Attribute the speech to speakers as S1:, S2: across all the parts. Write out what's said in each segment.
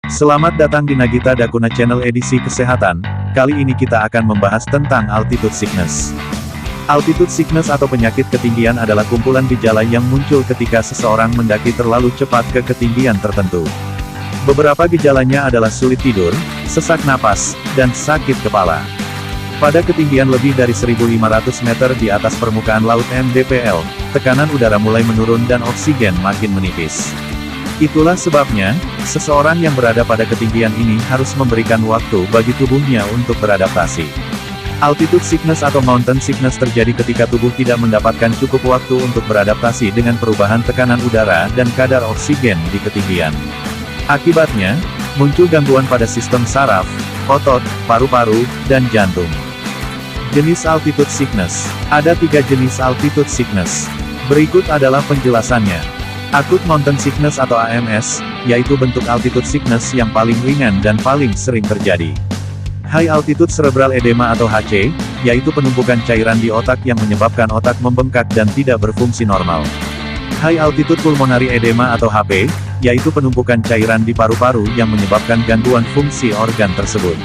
S1: Selamat datang di Nagita Dakuna Channel edisi kesehatan. Kali ini kita akan membahas tentang altitude sickness. Altitude sickness atau penyakit ketinggian adalah kumpulan gejala yang muncul ketika seseorang mendaki terlalu cepat ke ketinggian tertentu. Beberapa gejalanya adalah sulit tidur, sesak napas, dan sakit kepala. Pada ketinggian lebih dari 1.500 meter di atas permukaan laut mdpl, tekanan udara mulai menurun dan oksigen makin menipis. Itulah sebabnya, seseorang yang berada pada ketinggian ini harus memberikan waktu bagi tubuhnya untuk beradaptasi. Altitude sickness atau mountain sickness terjadi ketika tubuh tidak mendapatkan cukup waktu untuk beradaptasi dengan perubahan tekanan udara dan kadar oksigen di ketinggian. Akibatnya, muncul gangguan pada sistem saraf, otot, paru-paru, dan jantung. Jenis altitude sickness. Ada 3 jenis altitude sickness. Berikut adalah penjelasannya. Acute Mountain Sickness atau AMS, yaitu bentuk altitude sickness yang paling ringan dan paling sering terjadi. High Altitude Cerebral Edema atau HC, yaitu penumpukan cairan di otak yang menyebabkan otak membengkak dan tidak berfungsi normal. High Altitude Pulmonary Edema atau HP, yaitu penumpukan cairan di paru-paru yang menyebabkan gangguan fungsi organ tersebut.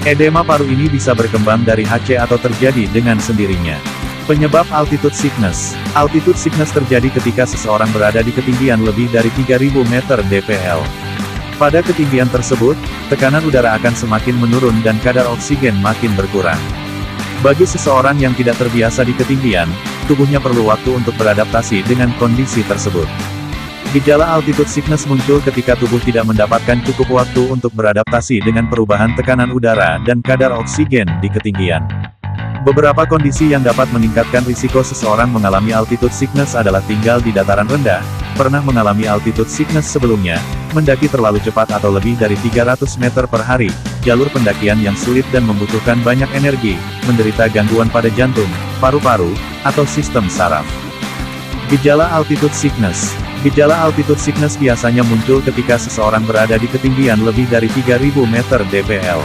S1: Edema paru ini bisa berkembang dari HC atau terjadi dengan sendirinya. Penyebab altitude sickness. Altitude sickness terjadi ketika seseorang berada di ketinggian lebih dari 3.000 meter dpl. Pada ketinggian tersebut, tekanan udara akan semakin menurun dan kadar oksigen makin berkurang. Bagi seseorang yang tidak terbiasa di ketinggian, tubuhnya perlu waktu untuk beradaptasi dengan kondisi tersebut. Gejala altitude sickness muncul ketika tubuh tidak mendapatkan cukup waktu untuk beradaptasi dengan perubahan tekanan udara dan kadar oksigen di ketinggian. Beberapa kondisi yang dapat meningkatkan risiko seseorang mengalami altitude sickness adalah tinggal di dataran rendah, pernah mengalami altitude sickness sebelumnya, mendaki terlalu cepat atau lebih dari 300 meter per hari, jalur pendakian yang sulit dan membutuhkan banyak energi, menderita gangguan pada jantung, paru-paru, atau sistem saraf. Gejala altitude sickness. Gejala altitude sickness biasanya muncul ketika seseorang berada di ketinggian lebih dari 3.000 meter dpl.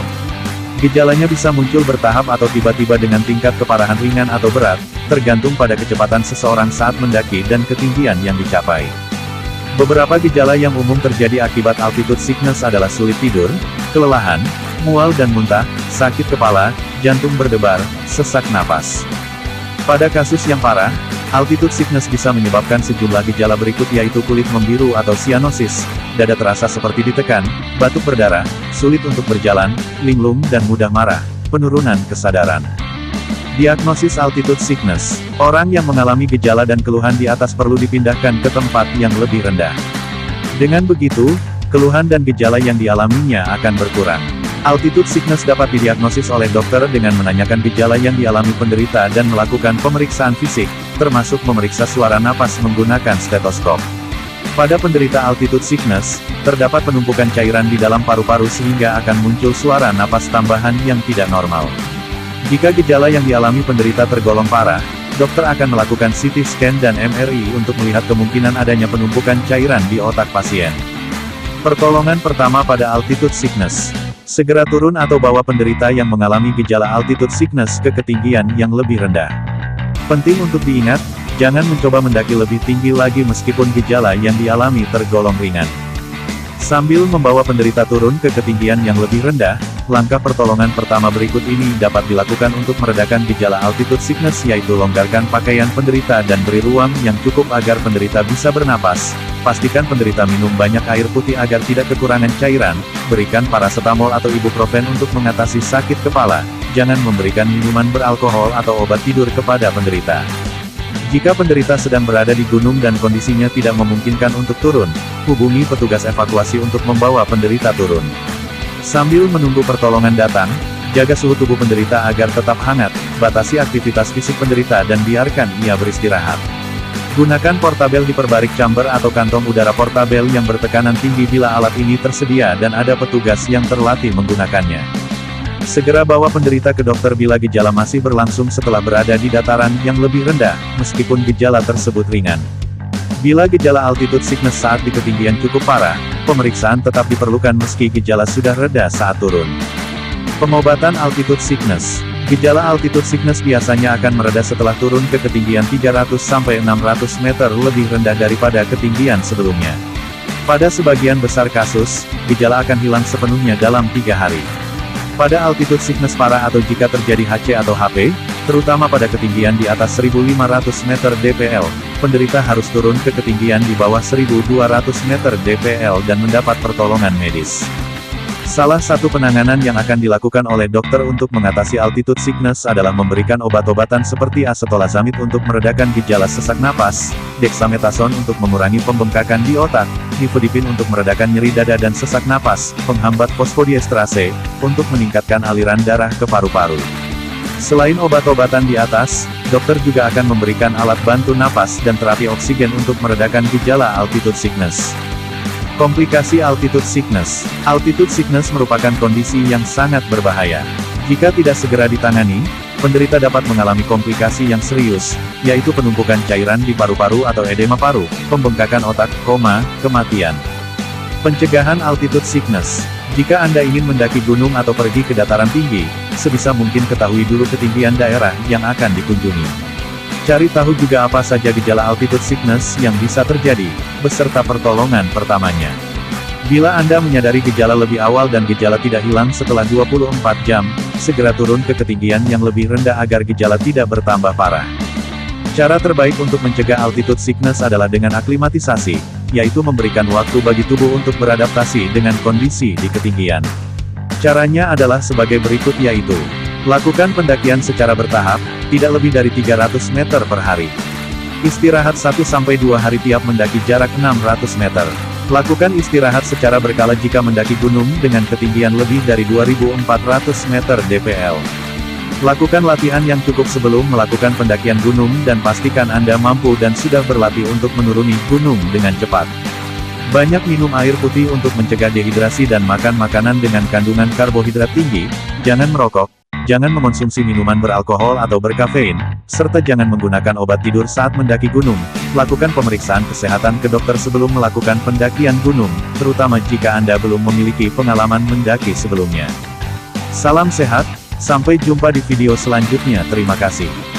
S1: Gejalanya bisa muncul bertahap atau tiba-tiba dengan tingkat keparahan ringan atau berat, tergantung pada kecepatan seseorang saat mendaki dan ketinggian yang dicapai. Beberapa gejala yang umum terjadi akibat altitude sickness adalah sulit tidur, kelelahan, mual dan muntah, sakit kepala, jantung berdebar, sesak napas. Pada kasus yang parah, altitude sickness bisa menyebabkan sejumlah gejala berikut yaitu kulit membiru atau cyanosis, dada terasa seperti ditekan, batuk berdarah, sulit untuk berjalan, linglung dan mudah marah, penurunan kesadaran. Diagnosis altitude sickness. Orang yang mengalami gejala dan keluhan di atas perlu dipindahkan ke tempat yang lebih rendah. Dengan begitu, keluhan dan gejala yang dialaminya akan berkurang. Altitude sickness dapat didiagnosis oleh dokter dengan menanyakan gejala yang dialami penderita dan melakukan pemeriksaan fisik, termasuk memeriksa suara napas menggunakan stetoskop. Pada penderita altitude sickness, terdapat penumpukan cairan di dalam paru-paru sehingga akan muncul suara napas tambahan yang tidak normal. Jika gejala yang dialami penderita tergolong parah, dokter akan melakukan CT scan dan MRI untuk melihat kemungkinan adanya penumpukan cairan di otak pasien. Pertolongan pertama pada altitude sickness. Segera turun atau bawa penderita yang mengalami gejala altitude sickness ke ketinggian yang lebih rendah. Penting untuk diingat, jangan mencoba mendaki lebih tinggi lagi meskipun gejala yang dialami tergolong ringan. Sambil membawa penderita turun ke ketinggian yang lebih rendah, langkah pertolongan pertama berikut ini dapat dilakukan untuk meredakan gejala altitude sickness yaitu longgarkan pakaian penderita dan beri ruang yang cukup agar penderita bisa bernapas. Pastikan penderita minum banyak air putih agar tidak kekurangan cairan, berikan paracetamol atau ibuprofen untuk mengatasi sakit kepala, jangan memberikan minuman beralkohol atau obat tidur kepada penderita. Jika penderita sedang berada di gunung dan kondisinya tidak memungkinkan untuk turun, hubungi petugas evakuasi untuk membawa penderita turun. Sambil menunggu pertolongan datang, jaga suhu tubuh penderita agar tetap hangat, batasi aktivitas fisik penderita dan biarkan ia beristirahat. Gunakan portabel hiperbarik chamber atau kantong udara portabel yang bertekanan tinggi bila alat ini tersedia dan ada petugas yang terlatih menggunakannya. Segera bawa penderita ke dokter bila gejala masih berlangsung setelah berada di dataran yang lebih rendah, meskipun gejala tersebut ringan. Bila gejala altitude sickness saat di ketinggian cukup parah, pemeriksaan tetap diperlukan meski gejala sudah reda saat turun. Pengobatan altitude sickness. Gejala altitude sickness biasanya akan mereda setelah turun ke ketinggian 300-600 meter lebih rendah daripada ketinggian sebelumnya. Pada sebagian besar kasus, gejala akan hilang sepenuhnya dalam 3 hari. Pada altitude sickness parah atau jika terjadi HC atau HP, terutama pada ketinggian di atas 1500 meter dpl, penderita harus turun ke ketinggian di bawah 1200 meter dpl dan mendapat pertolongan medis. Salah satu penanganan yang akan dilakukan oleh dokter untuk mengatasi altitude sickness adalah memberikan obat-obatan seperti acetolazamid untuk meredakan gejala sesak napas, dexamethasone untuk mengurangi pembengkakan di otak, nifedipin untuk meredakan nyeri dada dan sesak napas, penghambat fosfodiesterase, untuk meningkatkan aliran darah ke paru-paru. Selain obat-obatan di atas, dokter juga akan memberikan alat bantu napas dan terapi oksigen untuk meredakan gejala altitude sickness. Komplikasi altitude sickness. Altitude sickness merupakan kondisi yang sangat berbahaya. Jika tidak segera ditangani, penderita dapat mengalami komplikasi yang serius, yaitu penumpukan cairan di paru-paru atau edema paru, pembengkakan otak, koma, kematian. Pencegahan altitude sickness. Jika Anda ingin mendaki gunung atau pergi ke dataran tinggi, sebisa mungkin ketahui dulu ketinggian daerah yang akan dikunjungi. Cari tahu juga apa saja gejala altitude sickness yang bisa terjadi, beserta pertolongan pertamanya. Bila Anda menyadari gejala lebih awal dan gejala tidak hilang setelah 24 jam, segera turun ke ketinggian yang lebih rendah agar gejala tidak bertambah parah. Cara terbaik untuk mencegah altitude sickness adalah dengan aklimatisasi, yaitu memberikan waktu bagi tubuh untuk beradaptasi dengan kondisi di ketinggian. Caranya adalah sebagai berikut yaitu, lakukan pendakian secara bertahap, tidak lebih dari 300 meter per hari. Istirahat 1-2 hari tiap mendaki jarak 600 meter. Lakukan istirahat secara berkala jika mendaki gunung dengan ketinggian lebih dari 2400 meter dpl. Lakukan latihan yang cukup sebelum melakukan pendakian gunung dan pastikan Anda mampu dan sudah berlatih untuk menuruni gunung dengan cepat. Banyak minum air putih untuk mencegah dehidrasi dan makan makanan dengan kandungan karbohidrat tinggi, jangan merokok, jangan mengonsumsi minuman beralkohol atau berkafein, serta jangan menggunakan obat tidur saat mendaki gunung. Lakukan pemeriksaan kesehatan ke dokter sebelum melakukan pendakian gunung, terutama jika Anda belum memiliki pengalaman mendaki sebelumnya. Salam sehat, sampai jumpa di video selanjutnya. Terima kasih.